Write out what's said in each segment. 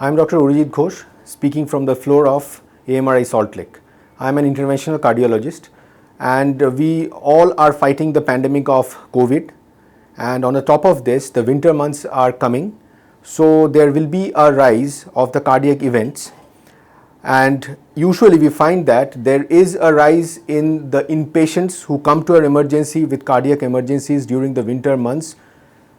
I am Dr. Arijit Ghosh, speaking from the floor of AMRI Salt Lake. I am an interventional cardiologist, and we all are fighting the pandemic of COVID. And on the top of this, the winter months are coming, so there will be a rise of the cardiac events. And usually we find that there is a rise in the inpatients who come to our emergency with cardiac emergencies during the winter months,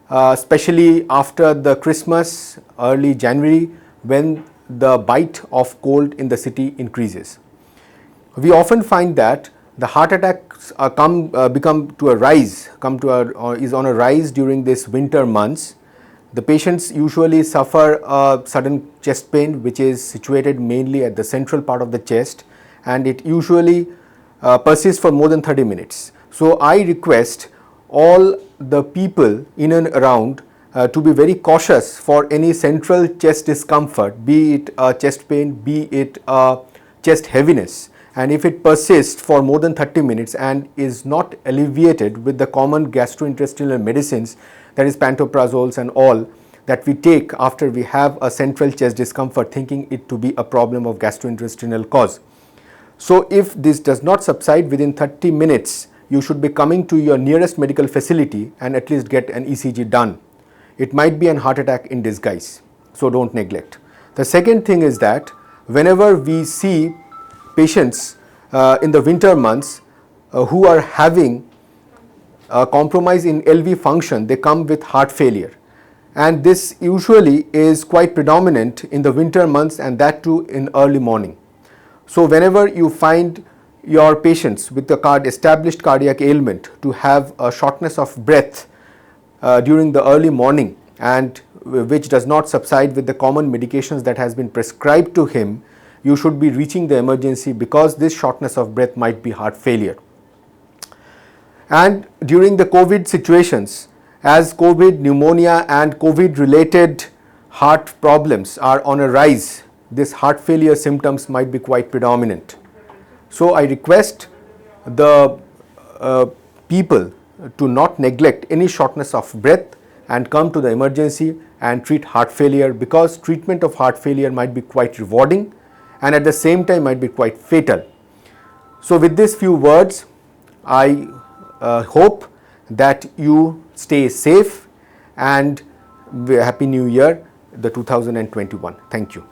especially after the Christmas, early January, when the bite of cold in the city increases. We often find that the heart attacks is on a rise during this winter months. The patients usually suffer a sudden chest pain, which is situated mainly at the central part of the chest, and it usually persists for more than 30 minutes. So I request all the people in and around to be very cautious for any central chest discomfort, be it a chest pain, be it a chest heaviness. And if it persists for more than 30 minutes and is not alleviated with the common gastrointestinal medicines, that is pantoprazoles and all, that we take after we have a central chest discomfort, thinking it to be a problem of gastrointestinal cause. So if this does not subside within 30 minutes, you should be coming to your nearest medical facility and at least get an ECG done. It might be an heart attack in disguise, so don't neglect. The second thing is that whenever we see patients in the winter months who are having a compromise in LV function, they come with heart failure. And this usually is quite predominant in the winter months, and that too in early morning. So whenever you find your patients with the established cardiac ailment to have a shortness of breath during the early morning, and which does not subside with the common medications that has been prescribed to him, you should be reaching the emergency, because this shortness of breath might be heart failure. And during the COVID situations, as COVID, pneumonia and COVID related heart problems are on a rise, this heart failure symptoms might be quite predominant. So I request the people to not neglect any shortness of breath and come to the emergency and treat heart failure, because treatment of heart failure might be quite rewarding and at the same time might be quite fatal. So with these few words, I hope that you stay safe, and Happy New Year, the 2021. Thank you.